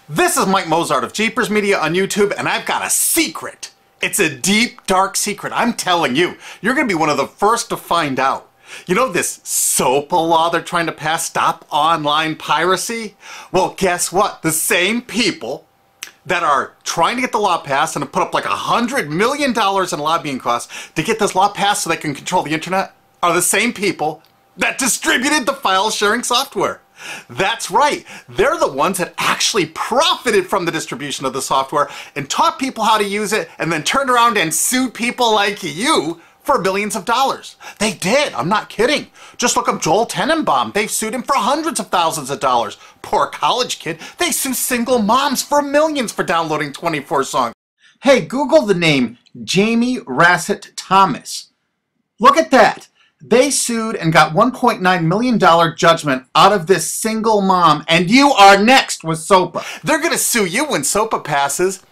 This is Mike Mozart of Jeepers Media on YouTube, and I've got a secret. It's a deep, dark secret. I'm telling you, you're going to be one of the first to find out. You know this SOPA law they're trying to pass, Stop Online Piracy? Well, guess what? The same people that are trying to get the law passed and have put up like $100 million in lobbying costs to get this law passed so they can control the internet are the same people that distributed the file sharing software. That's right. They're the ones that actually profited from the distribution of the software and taught people how to use it and then turned around and sued people like you for billions of dollars. They did. I'm not kidding. Just look up Joel Tenenbaum. They've sued him for hundreds of thousands of dollars. Poor college kid. They sue single moms for millions for downloading 24 songs. Hey, Google the name Jamie Rassett Thomas. Look at that. They sued and got $1.9 million judgment out of this single mom, and you are next with SOPA. They're going to sue you when SOPA passes.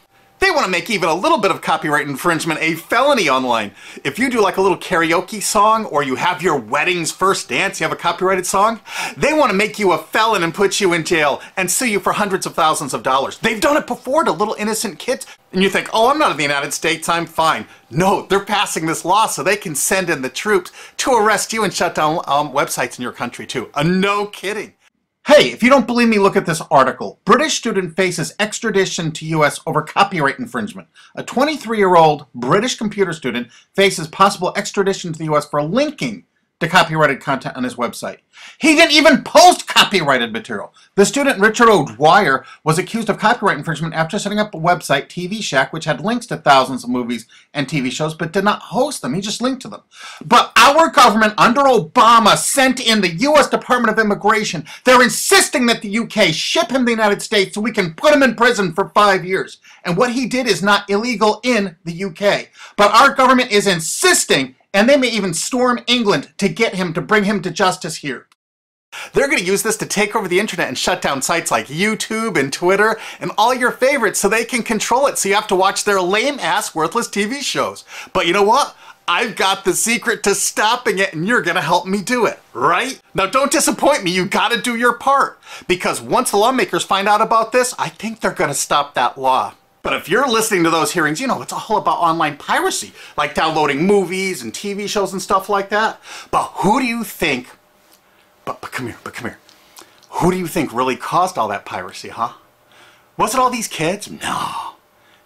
They want to make even a little bit of copyright infringement a felony online. If you do like a little karaoke song, or you have your wedding's first dance, you have a copyrighted song, they want to make you a felon and put you in jail and sue you for hundreds of thousands of dollars. They've done it before to little innocent kids. And you think, oh, I'm not in the United States, I'm fine. No, they're passing this law so they can send in the troops to arrest you and shut down websites in your country too. No kidding. Hey, if you don't believe me, look at this article. British student faces extradition to U.S. over copyright infringement. A 23-year-old British computer student faces possible extradition to the U.S. for linking to copyrighted content on his website. He didn't even post copyrighted material. The student, Richard O'Dwyer, was accused of copyright infringement after setting up a website, TV Shack, which had links to thousands of movies and TV shows, but did not host them. He just linked to them. But our government, under Obama, sent in the U.S. Department of Immigration. They're insisting that the U.K. ship him to the United States so we can put him in prison for 5 years. And what he did is not illegal in the U.K. But our government is insisting, and they may even storm England to get him, to bring him to justice here. They're going to use this to take over the internet and shut down sites like YouTube and Twitter and all your favorites so they can control it, so you have to watch their lame-ass, worthless TV shows. But you know what? I've got the secret to stopping it, and you're going to help me do it, right? Now don't disappoint me, you got to do your part. Because once the lawmakers find out about this, I think they're going to stop that law. But if you're listening to those hearings, you know, it's all about online piracy, like downloading movies and TV shows and stuff like that. But who do you think, but come here, who do you think really caused all that piracy, huh? Was it all these kids? No.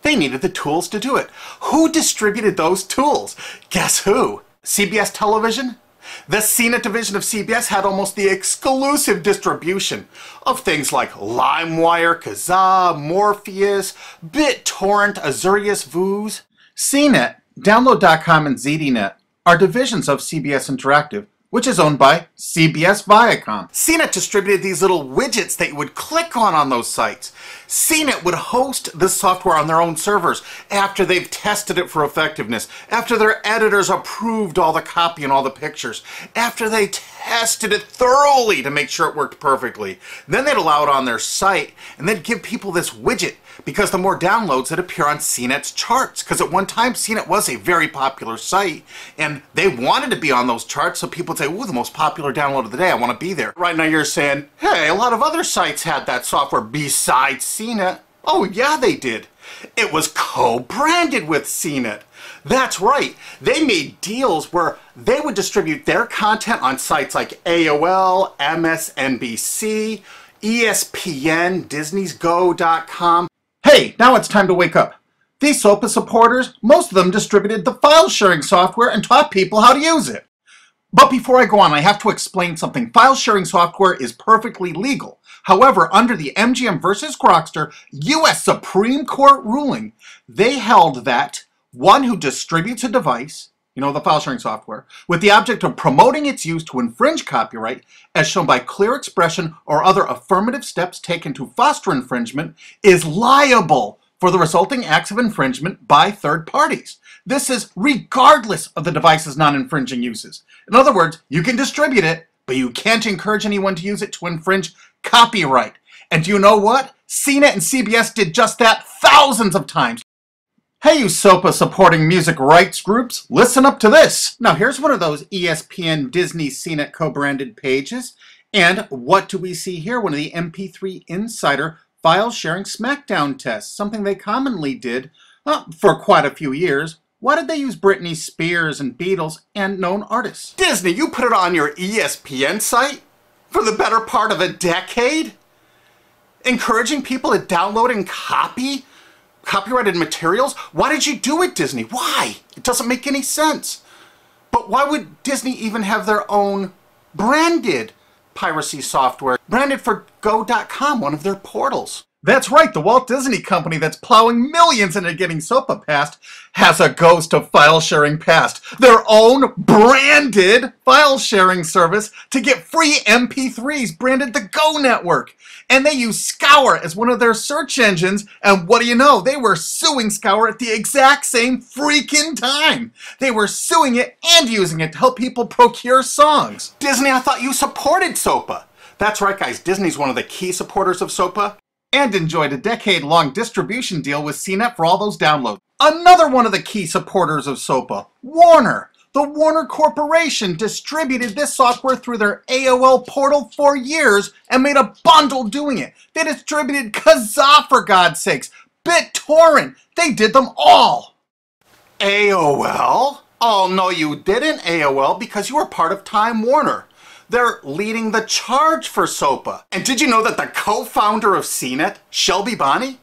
They needed the tools to do it. Who distributed those tools? Guess who? CBS Television? The CNET division of CBS had almost the exclusive distribution of things like LimeWire, Kazaa, Morpheus, BitTorrent, Azurius, Vooz. CNET, Download.com, and ZDNet are divisions of CBS Interactive, which is owned by CBS Viacom. CNET distributed these little widgets that you would click on those sites. CNET would host this software on their own servers after they've tested it for effectiveness, after their editors approved all the copy and all the pictures, after they tested it thoroughly to make sure it worked perfectly. Then they'd allow it on their site, and they'd give people this widget, because the more downloads that appear on CNET's charts. Because at one time, CNET was a very popular site, and they wanted to be on those charts, so people would say, ooh, the most popular download of the day, I want to be there. Right now you're saying, hey, a lot of other sites had that software besides CNET. Oh yeah, they did. It was co-branded with CNET. That's right. They made deals where they would distribute their content on sites like AOL, MSNBC, ESPN, Disney'sGo.com. Hey, now it's time to wake up. These SOPA supporters, most of them distributed the file sharing software and taught people how to use it. But before I go on, I have to explain something. File sharing software is perfectly legal. However, under the MGM versus Grokster U.S. Supreme Court ruling, they held that one who distributes a device, you know, the file sharing software, with the object of promoting its use to infringe copyright, as shown by clear expression or other affirmative steps taken to foster infringement, is liable for the resulting acts of infringement by third parties. This is regardless of the device's non-infringing uses. In other words, you can distribute it, but you can't encourage anyone to use it to infringe copyright. And do you know what? CNET and CBS did just that thousands of times. Hey, you SOPA supporting music rights groups, listen up to this. Now here's one of those ESPN, Disney, CNET co-branded pages. And what do we see here? One of the mp3 Insider file sharing smackdown tests, something they commonly did for quite a few years. Why did they use Britney Spears and Beatles and known artists? Disney, you put it on your ESPN site for the better part of a decade? Encouraging people to download and copy copyrighted materials? Why did you do it, Disney? Why? It doesn't make any sense. But why would Disney even have their own branded piracy software, branded for Go.com, one of their portals? That's right, the Walt Disney Company that's plowing millions into getting SOPA passed has a ghost of file sharing passed. Their own branded file sharing service to get free MP3s branded the Go Network. And they use Scour as one of their search engines, and what do you know? They were suing Scour at the exact same freaking time. They were suing it and using it to help people procure songs. Disney, I thought you supported SOPA. That's right, guys, Disney's one of the key supporters of SOPA. And enjoyed a decade-long distribution deal with CNET for all those downloads. Another one of the key supporters of SOPA, Warner. The Warner Corporation distributed this software through their AOL portal for years and made a bundle doing it. They distributed Kazaa, for God's sakes, BitTorrent. They did them all. AOL? Oh, no, you didn't, AOL, because you were part of Time Warner. They're leading the charge for SOPA. And did you know that the co-founder of CNET, Shelby Bonney,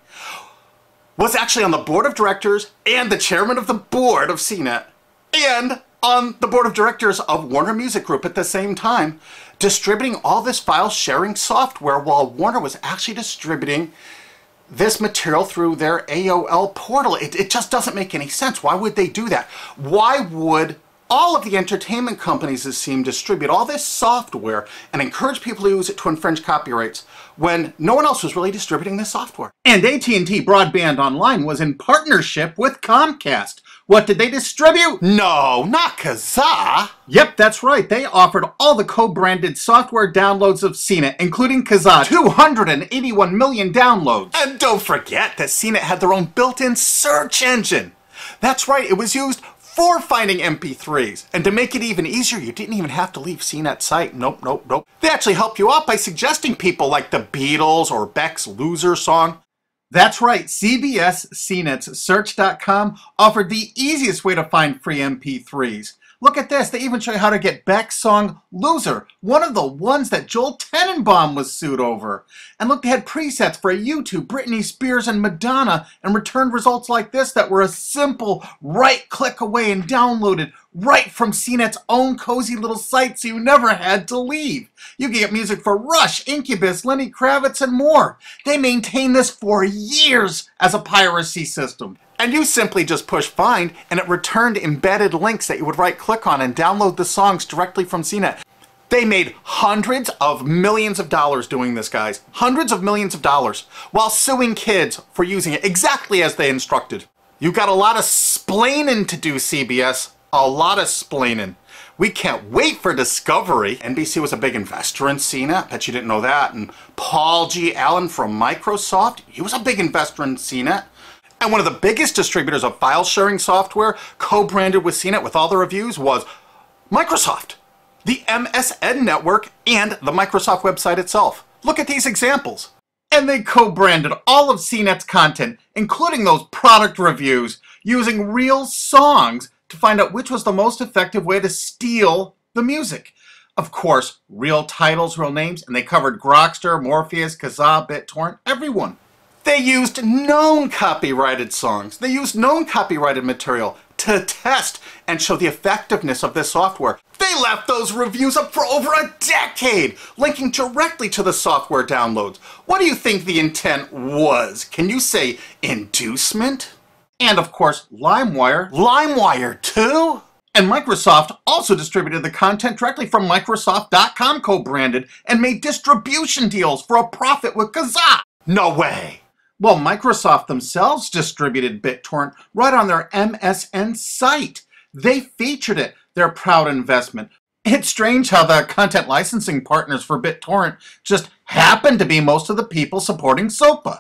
was actually on the board of directors and the chairman of the board of CNET and on the board of directors of Warner Music Group at the same time, distributing all this file sharing software while Warner was actually distributing this material through their AOL portal. It just doesn't make any sense. Why would they do that? Why would all of the entertainment companies, it seemed, distribute all this software and encourage people to use it to infringe copyrights when no one else was really distributing this software? And AT&T Broadband Online was in partnership with Comcast. What did they distribute? No, not Kazaa. Yep, that's right. They offered all the co-branded software downloads of CNET, including Kazaa, 281 million downloads. And don't forget that CNET had their own built-in search engine. That's right, it was used for finding MP3s. And to make it even easier, you didn't even have to leave CNET's site. Nope. They actually help you out by suggesting people like the Beatles or Beck's Loser song. That's right, CBS CNET's Search.com offered the easiest way to find free MP3s. Look at this, they even show you how to get Beck's song Loser, one of the ones that Joel Tenenbaum was sued over. And look, they had presets for YouTube, Britney Spears, and Madonna, and returned results like this that were a simple right click away and downloaded right from CNET's own cozy little site, so you never had to leave. You can get music for Rush, Incubus, Lenny Kravitz, and more. They maintained this for years as a piracy system. And you simply just push find, and it returned embedded links that you would right-click on and download the songs directly from CNET. They made hundreds of millions of dollars doing this, guys. Hundreds of millions of dollars, while suing kids for using it exactly as they instructed. You got a lot of splaining to do, CBS. A lot of splaining. We can't wait for Discovery. NBC was a big investor in CNET. Bet you didn't know that. And Paul G. Allen from Microsoft, he was a big investor in CNET. And one of the biggest distributors of file sharing software co-branded with CNET with all the reviews was Microsoft, the MSN network, and the Microsoft website itself. Look at these examples. And they co-branded all of CNET's content, including those product reviews, using real songs to find out which was the most effective way to steal the music. Of course, real titles, real names, and they covered Grokster, Morpheus, Kazaa, BitTorrent, everyone. They used known copyrighted songs. They used known copyrighted material to test and show the effectiveness of this software. They left those reviews up for over a decade, linking directly to the software downloads. What do you think the intent was? Can you say inducement? And of course, LimeWire. LimeWire too? And Microsoft also distributed the content directly from Microsoft.com co-branded and made distribution deals for a profit with Kazaa. No way. Well, Microsoft themselves distributed BitTorrent right on their MSN site. They featured it, their proud investment. It's strange how the content licensing partners for BitTorrent just happen to be most of the people supporting SOPA.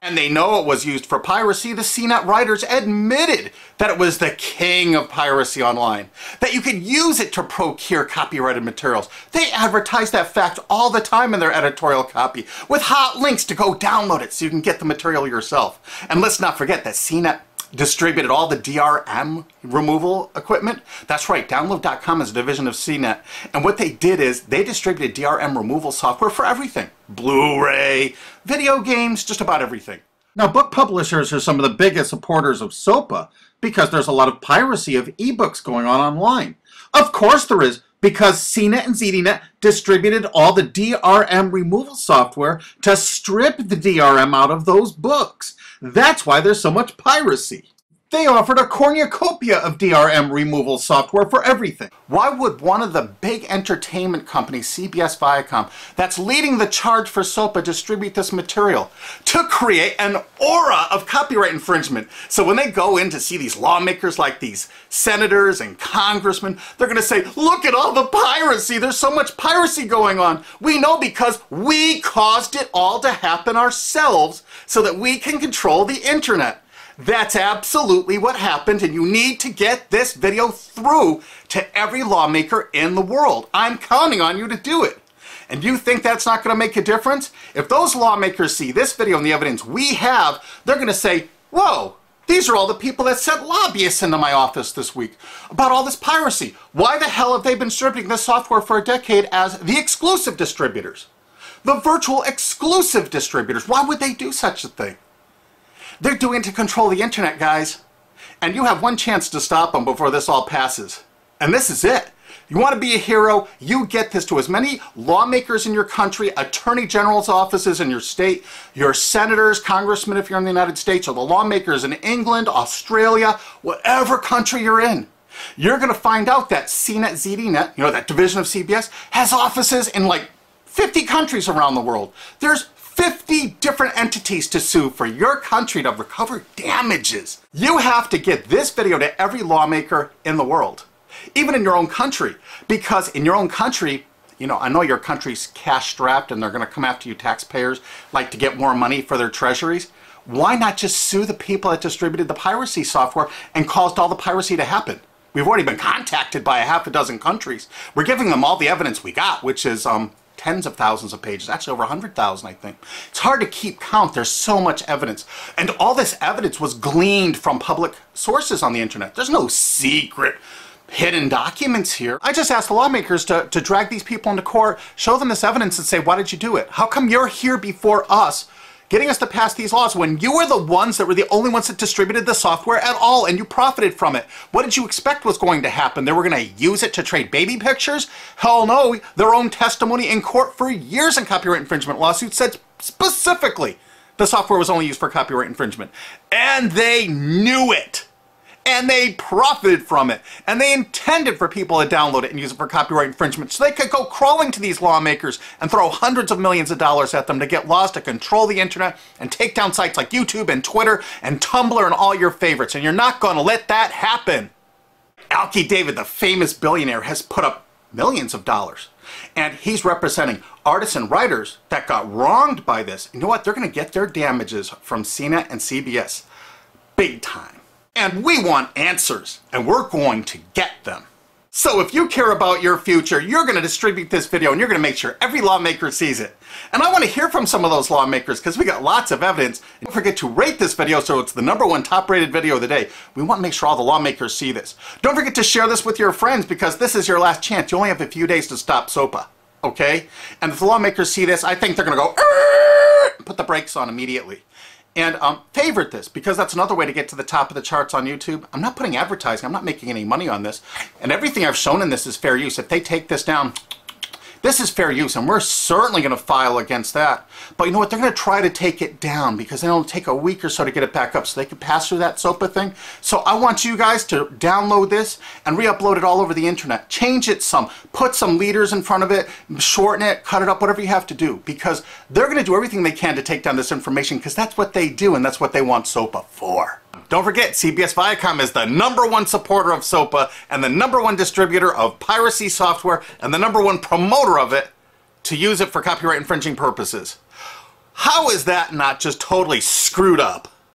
And they know it was used for piracy. The CNET writers admitted that it was the king of piracy online, that you could use it to procure copyrighted materials. They advertise that fact all the time in their editorial copy with hot links to go download it so you can get the material yourself. And let's not forget that CNET distributed all the DRM removal equipment. That's right, Download.com is a division of CNET. And what they did is they distributed DRM removal software for everything. Blu-ray, video games, just about everything. Now, book publishers are some of the biggest supporters of SOPA because there's a lot of piracy of ebooks going on online. Of course there is, because CNET and ZDNet distributed all the DRM removal software to strip the DRM out of those books. That's why there's so much piracy. They offered a cornucopia of DRM removal software for everything. Why would one of the big entertainment companies, CBS Viacom, that's leading the charge for SOPA, distribute this material? To create an aura of copyright infringement. So when they go in to see these lawmakers like these senators and congressmen, they're going to say, look at all the piracy. There's so much piracy going on. We know because we caused it all to happen ourselves so that we can control the internet. That's absolutely what happened, and you need to get this video through to every lawmaker in the world. I'm counting on you to do it. And you think that's not going to make a difference? If those lawmakers see this video and the evidence we have, they're going to say, whoa, these are all the people that sent lobbyists into my office this week about all this piracy. Why the hell have they been distributing this software for a decade as the exclusive distributors? The virtual exclusive distributors. Why would they do such a thing? They're doing it to control the internet, guys. And you have one chance to stop them before this all passes. And this is it. You want to be a hero, you get this to as many lawmakers in your country, attorney general's offices in your state, your senators, congressmen if you're in the United States, or the lawmakers in England, Australia, whatever country you're in. You're going to find out that CNET, ZDNet, you know, that division of CBS, has offices in like 50 countries around the world. There's 50 different entities to sue for your country to recover damages. You have to get this video to every lawmaker in the world, even in your own country, because in your own country, you know, I know your country's cash strapped and they're going to come after you taxpayers like to get more money for their treasuries. Why not just sue the people that distributed the piracy software and caused all the piracy to happen? We've already been contacted by a half a dozen countries. We're giving them all the evidence we got, which is tens of thousands of pages, actually over 100,000, I think. It's hard to keep count. There's so much evidence. And all this evidence was gleaned from public sources on the internet. There's no secret hidden documents here. I just asked the lawmakers to drag these people into court, show them this evidence and say, why did you do it? How come you're here before us getting us to pass these laws when you were the ones that were the only ones that distributed the software at all and you profited from it? What did you expect was going to happen? They were going to use it to trade baby pictures? Hell no. Their own testimony in court for years in copyright infringement lawsuits said specifically the software was only used for copyright infringement. And they knew it. And they profited from it. And they intended for people to download it and use it for copyright infringement so they could go crawling to these lawmakers and throw hundreds of millions of dollars at them to get laws to control the internet and take down sites like YouTube and Twitter and Tumblr and all your favorites. And you're not going to let that happen. Alki David, the famous billionaire, has put up millions of dollars. And he's representing artists and writers that got wronged by this. You know what? They're going to get their damages from CNET and CBS. Big time. And we want answers, and we're going to get them. So if you care about your future, you're going to distribute this video and you're going to make sure every lawmaker sees it. And I want to hear from some of those lawmakers because we got lots of evidence. And don't forget to rate this video so it's the #1 top-rated video of the day. We want to make sure all the lawmakers see this. Don't forget to share this with your friends because this is your last chance. You only have a few days to stop SOPA, okay? And if the lawmakers see this, I think they're going to go, put the brakes on immediately. And favorite this, because that's another way to get to the top of the charts on YouTube. I'm not putting advertising. I'm not making any money on this. And everything I've shown in this is fair use. If they take this down, this is fair use, and we're certainly going to file against that. But you know what? They're going to try to take it down because it'll take a week or so to get it back up so they can pass through that SOPA thing. So I want you guys to download this and re-upload it all over the internet. Change it some. Put some leaders in front of it. Shorten it. Cut it up. Whatever you have to do. Because they're going to do everything they can to take down this information because that's what they do and that's what they want SOPA for. Don't forget, CBS Viacom is the #1 supporter of SOPA and the #1 distributor of piracy software and the #1 promoter of it to use it for copyright infringing purposes. How is that not just totally screwed up?